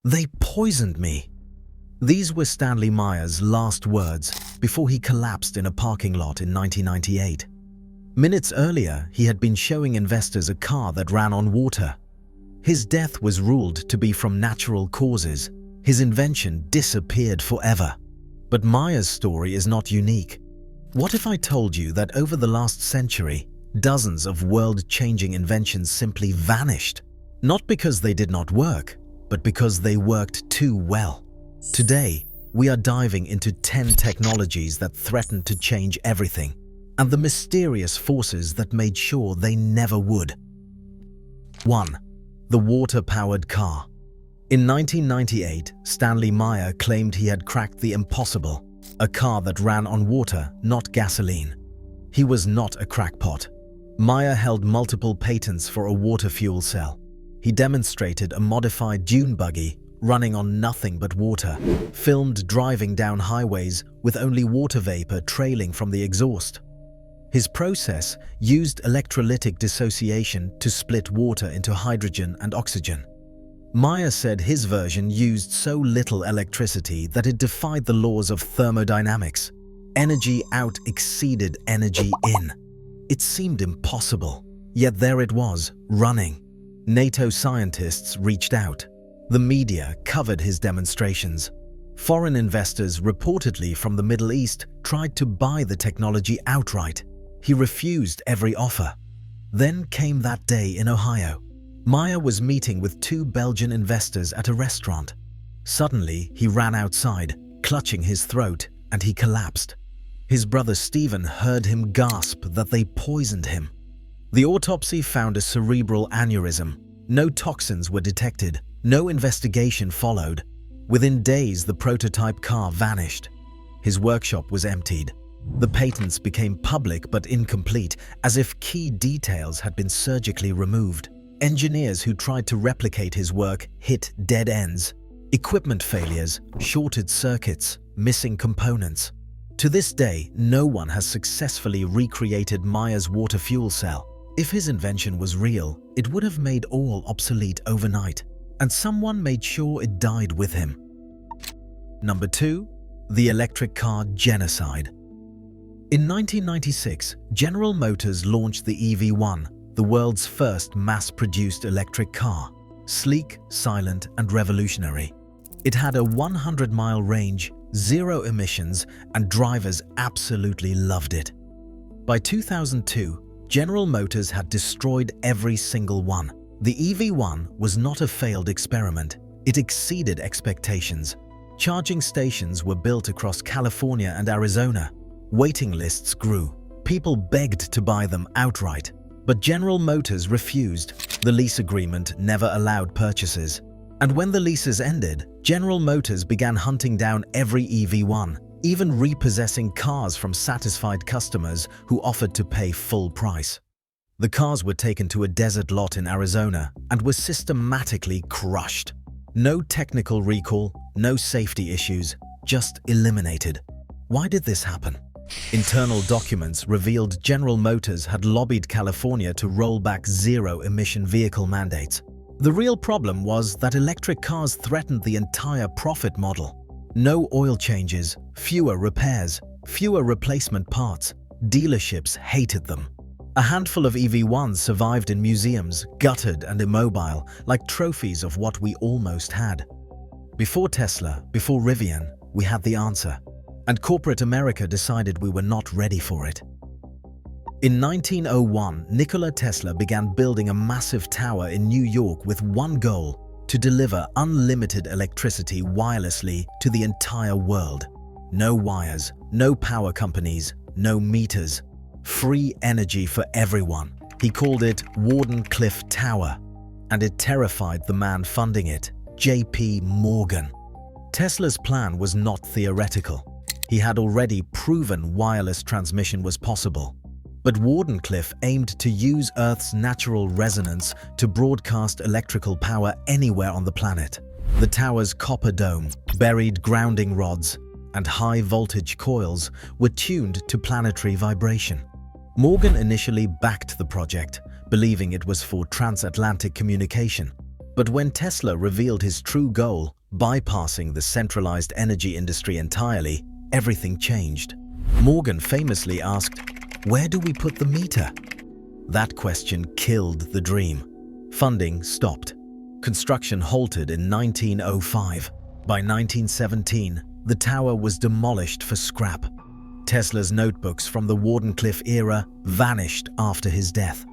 They poisoned me. These were Stanley Meyer's last words before he collapsed in a parking lot in 1998. Minutes earlier, he had been showing investors a car that ran on water. His death was ruled to be from natural causes. His invention disappeared forever. But Meyer's story is not unique. What if I told you that over the last century, dozens of world-changing inventions simply vanished? Not because they did not work, but because they worked too well. Today, we are diving into 10 technologies that threatened to change everything, and the mysterious forces that made sure they never would. 1. The water-powered car. In 1998, Stanley Meyer claimed he had cracked the impossible, a car that ran on water, not gasoline. He was not a crackpot. Meyer held multiple patents for a water fuel cell. He demonstrated a modified dune buggy running on nothing but water, filmed driving down highways with only water vapor trailing from the exhaust. His process used electrolytic dissociation to split water into hydrogen and oxygen. Meyer said his version used so little electricity that it defied the laws of thermodynamics. Energy out exceeded energy in. It seemed impossible, yet there it was, running. NATO scientists reached out. The media covered his demonstrations. Foreign investors, reportedly from the Middle East, tried to buy the technology outright. He refused every offer. Then came that day in Ohio. Meyer was meeting with 2 Belgian investors at a restaurant. Suddenly, he ran outside, clutching his throat, and he collapsed. His brother Stephen heard him gasp that they poisoned him. The autopsy found a cerebral aneurysm. No toxins were detected. No investigation followed. Within days, the prototype car vanished. His workshop was emptied. The patents became public but incomplete, as if key details had been surgically removed. Engineers who tried to replicate his work hit dead ends. Equipment failures, shorted circuits, missing components. To this day, no one has successfully recreated Meyer's water fuel cell. If his invention was real, it would have made all obsolete overnight, and someone made sure it died with him. Number 2. The electric car genocide. In 1996, General Motors launched the EV1, the world's first mass-produced electric car. Sleek, silent, and revolutionary. It had a 100-mile range, 0 emissions, and drivers absolutely loved it. By 2002, General Motors had destroyed every single one. The EV1 was not a failed experiment. It exceeded expectations. Charging stations were built across California and Arizona. Waiting lists grew. People begged to buy them outright. But General Motors refused. The lease agreement never allowed purchases. And when the leases ended, General Motors began hunting down every EV1, even repossessing cars from satisfied customers who offered to pay full price. The cars were taken to a desert lot in Arizona and were systematically crushed. No technical recall, no safety issues, just eliminated. Why did this happen? Internal documents revealed General Motors had lobbied California to roll back zero-emission vehicle mandates. The real problem was that electric cars threatened the entire profit model. No oil changes, fewer repairs, fewer replacement parts. Dealerships hated them. A handful of EV1s survived in museums, gutted and immobile, like trophies of what we almost had. Before Tesla, before Rivian, we had the answer. And corporate America decided we were not ready for it. In 1901, Nikola Tesla began building a massive tower in New York with one goal: to deliver unlimited electricity wirelessly to the entire world. No wires, no power companies, no meters. Free energy for everyone. He called it Wardenclyffe Tower, and it terrified the man funding it, J.P. Morgan. Tesla's plan was not theoretical. He had already proven wireless transmission was possible. But Wardenclyffe aimed to use Earth's natural resonance to broadcast electrical power anywhere on the planet. The tower's copper dome, buried grounding rods, and high-voltage coils were tuned to planetary vibration. Morgan initially backed the project, believing it was for transatlantic communication. But when Tesla revealed his true goal, bypassing the centralized energy industry entirely, everything changed. Morgan famously asked, "Where do we put the meter?" That question killed the dream. Funding stopped. Construction halted in 1905. By 1917, the tower was demolished for scrap. Tesla's notebooks from the Wardenclyffe era vanished after his death.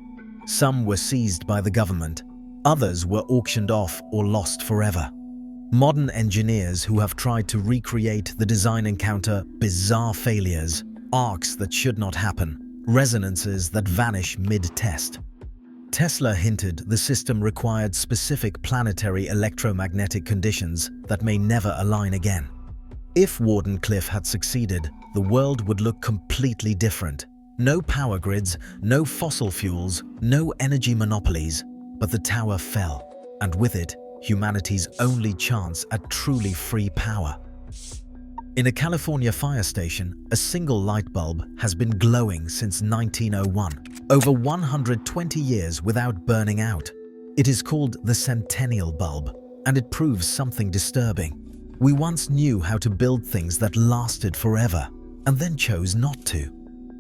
Some were seized by the government. Others were auctioned off or lost forever. Modern engineers who have tried to recreate the design encounter bizarre failures, arcs that should not happen, resonances that vanish mid-test. Tesla hinted the system required specific planetary electromagnetic conditions that may never align again. If Wardenclyffe had succeeded, the world would look completely different. No power grids, no fossil fuels, no energy monopolies. But the tower fell, and with it, humanity's only chance at truly free power. In a California fire station, a single light bulb has been glowing since 1901, over 120 years without burning out. It is called the centennial bulb, and it proves something disturbing. We once knew how to build things that lasted forever, and then chose not to.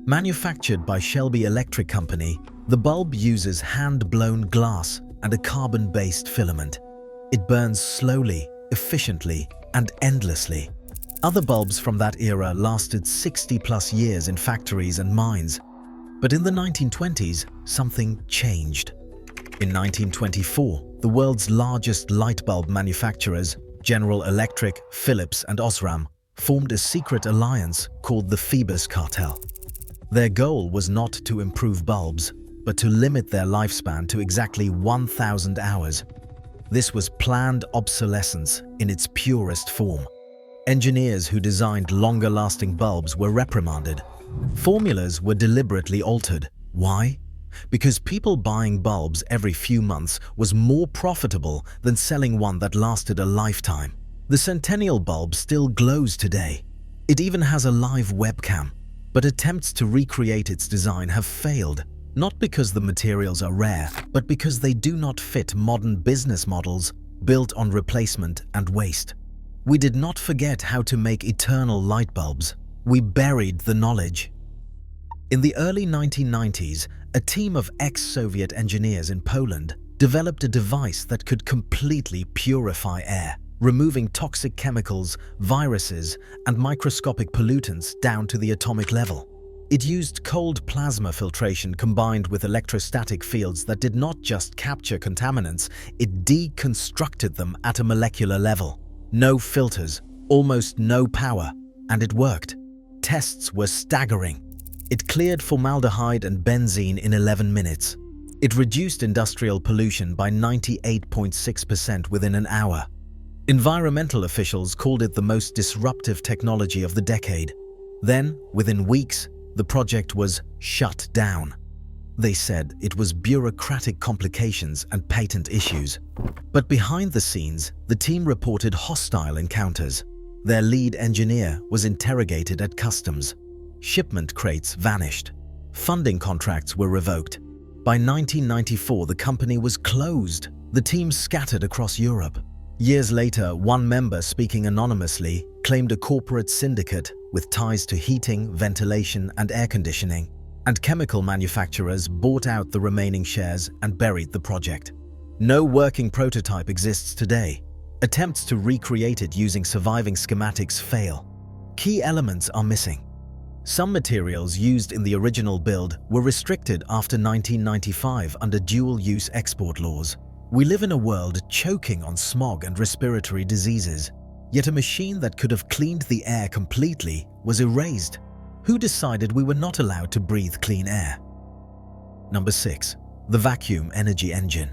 Manufactured by Shelby Electric Company, the bulb uses hand-blown glass and a carbon-based filament. It burns slowly, efficiently, and endlessly. Other bulbs from that era lasted 60+ years in factories and mines. But in the 1920s, something changed. In 1924, the world's largest light bulb manufacturers, General Electric, Philips, and Osram, formed a secret alliance called the Phoebus Cartel. Their goal was not to improve bulbs, but to limit their lifespan to exactly 1,000 hours. This was planned obsolescence in its purest form. Engineers who designed longer-lasting bulbs were reprimanded. Formulas were deliberately altered. Why? Because people buying bulbs every few months was more profitable than selling one that lasted a lifetime. The centennial bulb still glows today. It even has a live webcam. But attempts to recreate its design have failed, not because the materials are rare, but because they do not fit modern business models built on replacement and waste. We did not forget how to make eternal light bulbs. We buried the knowledge. In the early 1990s, a team of ex-Soviet engineers in Poland developed a device that could completely purify air, removing toxic chemicals, viruses, and microscopic pollutants down to the atomic level. It used cold plasma filtration combined with electrostatic fields that did not just capture contaminants, it deconstructed them at a molecular level. No filters, almost no power, and it worked. Tests were staggering. It cleared formaldehyde and benzene in 11 minutes. It reduced industrial pollution by 98.6% within an hour. Environmental officials called it the most disruptive technology of the decade. Then, within weeks, the project was shut down. They said it was bureaucratic complications and patent issues. But behind the scenes, the team reported hostile encounters. Their lead engineer was interrogated at customs. Shipment crates vanished. Funding contracts were revoked. By 1994, the company was closed. The team scattered across Europe. Years later, one member, speaking anonymously, claimed a corporate syndicate with ties to heating, ventilation, and air conditioning, and chemical manufacturers bought out the remaining shares and buried the project. No working prototype exists today. Attempts to recreate it using surviving schematics fail. Key elements are missing. Some materials used in the original build were restricted after 1995 under dual-use export laws. We live in a world choking on smog and respiratory diseases, yet a machine that could have cleaned the air completely was erased. Who decided we were not allowed to breathe clean air? Number 6. The vacuum energy engine.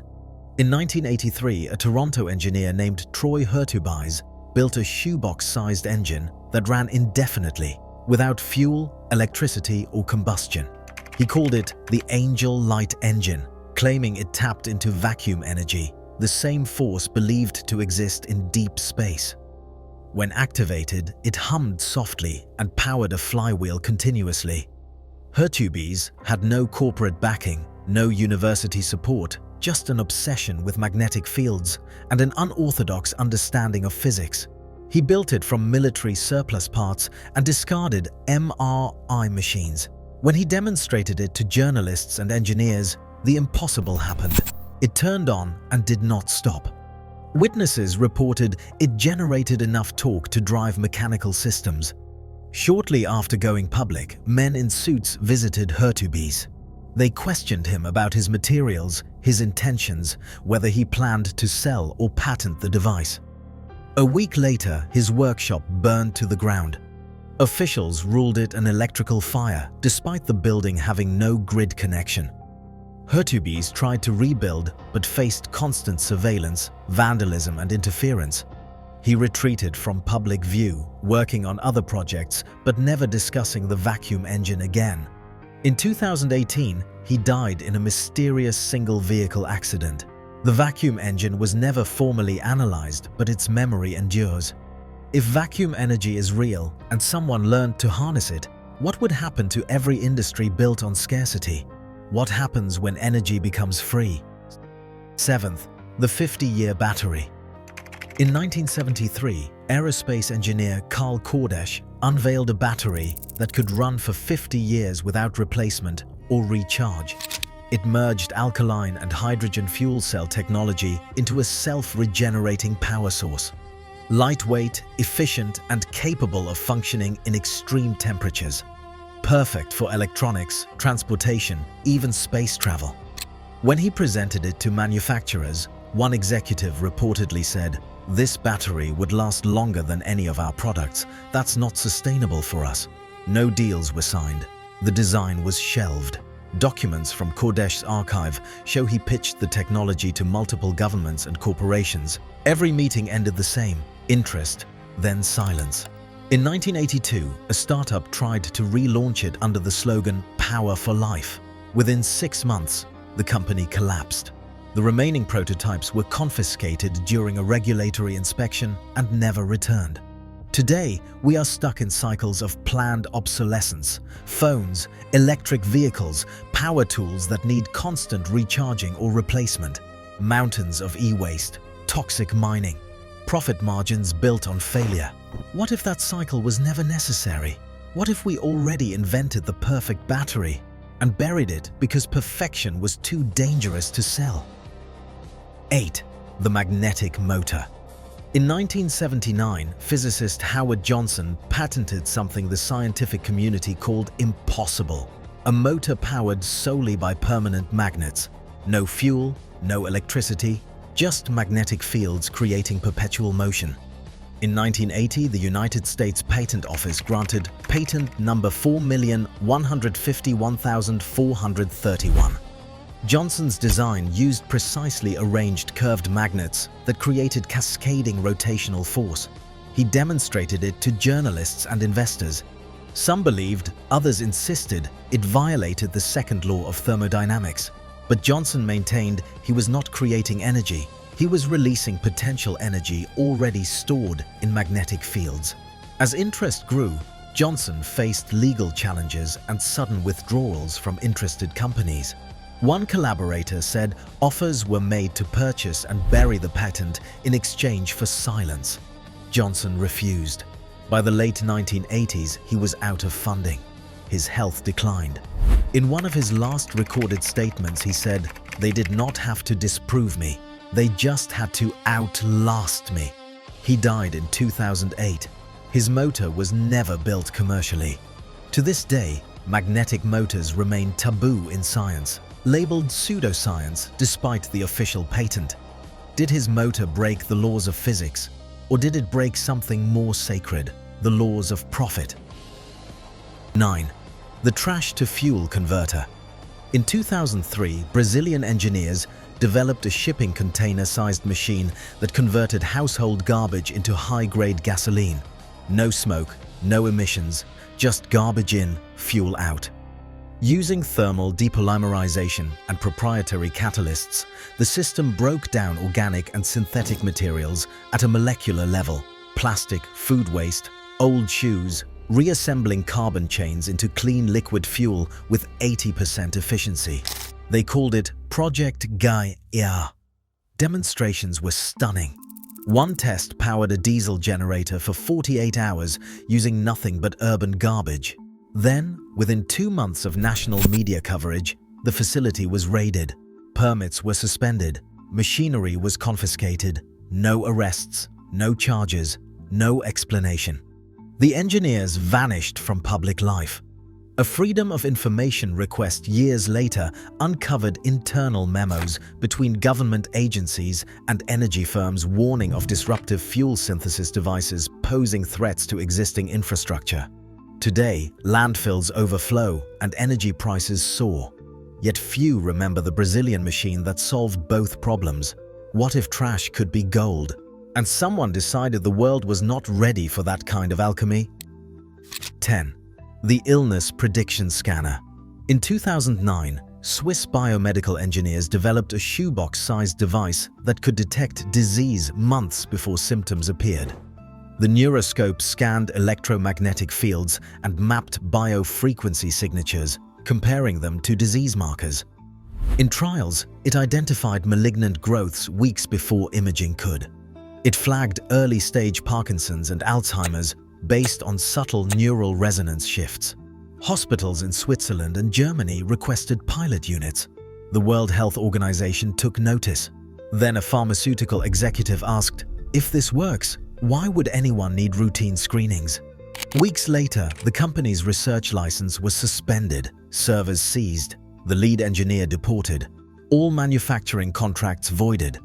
In 1983, a Toronto engineer named Troy Hurtubise built a shoebox-sized engine that ran indefinitely, without fuel, electricity, or combustion. He called it the Angel Light Engine, claiming it tapped into vacuum energy, the same force believed to exist in deep space. When activated, it hummed softly and powered a flywheel continuously. Hurtubise had no corporate backing, no university support, just an obsession with magnetic fields and an unorthodox understanding of physics. He built it from military surplus parts and discarded MRI machines. When he demonstrated it to journalists and engineers, the impossible happened. It turned on and did not stop. Witnesses reported it generated enough torque to drive mechanical systems. Shortly after going public, men in suits visited Hurtubise. They questioned him about his materials, his intentions, whether he planned to sell or patent the device. A week later, his workshop burned to the ground. Officials ruled it an electrical fire, despite the building having no grid connection. Hurtubise tried to rebuild but faced constant surveillance, vandalism and interference. He retreated from public view, working on other projects but never discussing the vacuum engine again. In 2018, he died in a mysterious single-vehicle accident. The vacuum engine was never formally analyzed, but its memory endures. If vacuum energy is real and someone learned to harness it, what would happen to every industry built on scarcity? What happens when energy becomes free? 7th, the 50-year battery. In 1973, aerospace engineer Carl Kordesh unveiled a battery that could run for 50 years without replacement or recharge. It merged alkaline and hydrogen fuel cell technology into a self-regenerating power source. Lightweight, efficient, and capable of functioning in extreme temperatures. Perfect for electronics, transportation, even space travel. When he presented it to manufacturers, one executive reportedly said, "This battery would last longer than any of our products. That's not sustainable for us." No deals were signed. The design was shelved. Documents from Kordesh's archive show he pitched the technology to multiple governments and corporations. Every meeting ended the same: interest, then silence. In 1982, a startup tried to relaunch it under the slogan "Power for Life." Within 6 months, the company collapsed. The remaining prototypes were confiscated during a regulatory inspection and never returned. Today, we are stuck in cycles of planned obsolescence: phones, electric vehicles, power tools that need constant recharging or replacement, mountains of e-waste, toxic mining, profit margins built on failure. What if that cycle was never necessary? What if we already invented the perfect battery and buried it because perfection was too dangerous to sell? 8. The magnetic motor. In 1979, physicist Howard Johnson patented something the scientific community called impossible: a motor powered solely by permanent magnets. No fuel, no electricity, just magnetic fields creating perpetual motion. In 1980, the United States Patent Office granted patent number 4,151,431. Johnson's design used precisely arranged curved magnets that created cascading rotational force. He demonstrated it to journalists and investors. Some believed, others insisted it violated the second law of thermodynamics. But Johnson maintained he was not creating energy. He was releasing potential energy already stored in magnetic fields. As interest grew, Johnson faced legal challenges and sudden withdrawals from interested companies. One collaborator said offers were made to purchase and bury the patent in exchange for silence. Johnson refused. By the late 1980s, he was out of funding. His health declined. In one of his last recorded statements, he said, "They did not have to disprove me. They just had to outlast me." He died in 2008. His motor was never built commercially. To this day, magnetic motors remain taboo in science, labeled pseudoscience despite the official patent. Did his motor break the laws of physics, or did it break something more sacred, the laws of profit? 9. The trash-to-fuel converter. In 2003, Brazilian engineers developed a shipping container-sized machine that converted household garbage into high-grade gasoline. No smoke, no emissions, just garbage in, fuel out. Using thermal depolymerization and proprietary catalysts, the system broke down organic and synthetic materials at a molecular level: plastic, food waste, old shoes, reassembling carbon chains into clean liquid fuel with 80% efficiency. They called it Project Gaia. Demonstrations were stunning. One test powered a diesel generator for 48 hours using nothing but urban garbage. Then, within 2 months of national media coverage, the facility was raided. Permits were suspended. Machinery was confiscated. No arrests, no charges, no explanation. The engineers vanished from public life. A Freedom of Information request years later uncovered internal memos between government agencies and energy firms warning of disruptive fuel synthesis devices posing threats to existing infrastructure. Today, landfills overflow and energy prices soar. Yet few remember the Brazilian machine that solved both problems. What if trash could be gold? And someone decided the world was not ready for that kind of alchemy? 10. The Illness Prediction Scanner. In 2009, Swiss biomedical engineers developed a shoebox-sized device that could detect disease months before symptoms appeared. The neuroscope scanned electromagnetic fields and mapped biofrequency signatures, comparing them to disease markers. In trials, it identified malignant growths weeks before imaging could. It flagged early-stage Parkinson's and Alzheimer's based on subtle neural resonance shifts. Hospitals in Switzerland and Germany requested pilot units. The World Health Organization took notice. Then a pharmaceutical executive asked, "If this works, why would anyone need routine screenings?" Weeks later, the company's research license was suspended, servers seized, the lead engineer deported, all manufacturing contracts voided.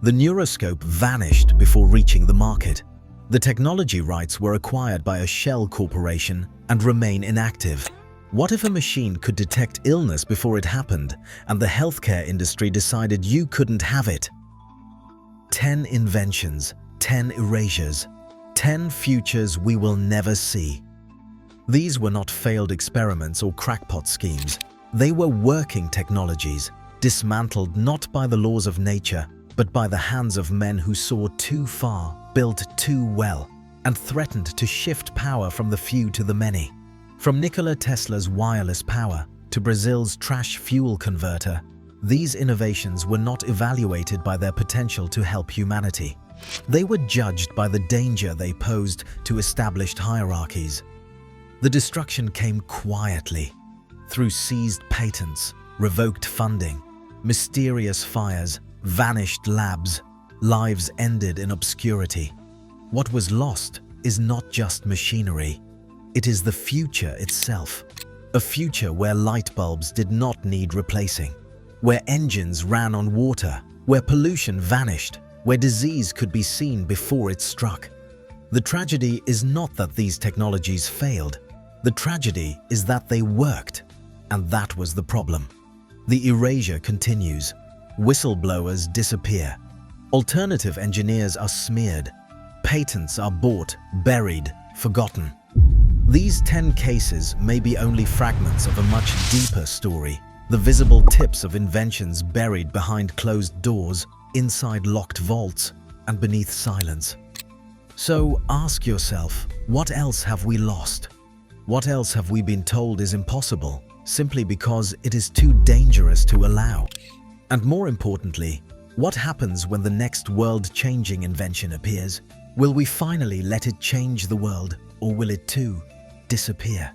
The neuroscope vanished before reaching the market. The technology rights were acquired by a shell corporation and remain inactive. What if a machine could detect illness before it happened and the healthcare industry decided you couldn't have it? 10 inventions, 10 erasures, 10 futures we will never see. These were not failed experiments or crackpot schemes. They were working technologies, dismantled not by the laws of nature, but by the hands of men who saw too far, built too well, and threatened to shift power from the few to the many. From Nikola Tesla's wireless power to Brazil's trash fuel converter, these innovations were not evaluated by their potential to help humanity. They were judged by the danger they posed to established hierarchies. The destruction came quietly, through seized patents, revoked funding, mysterious fires, vanished labs, lives ended in obscurity. What was lost is not just machinery. It is the future itself. A future where light bulbs did not need replacing, where engines ran on water, where pollution vanished, where disease could be seen before it struck. The tragedy is not that these technologies failed. The tragedy is that they worked, and that was the problem. The erasure continues. Whistleblowers disappear. Alternative engineers are smeared. Patents are bought, buried, forgotten. These 10 cases may be only fragments of a much deeper story, the visible tips of inventions buried behind closed doors, inside locked vaults, and beneath silence. So ask yourself, what else have we lost? What else have we been told is impossible, simply because it is too dangerous to allow? And more importantly, what happens when the next world-changing invention appears? Will we finally let it change the world, or will it too disappear?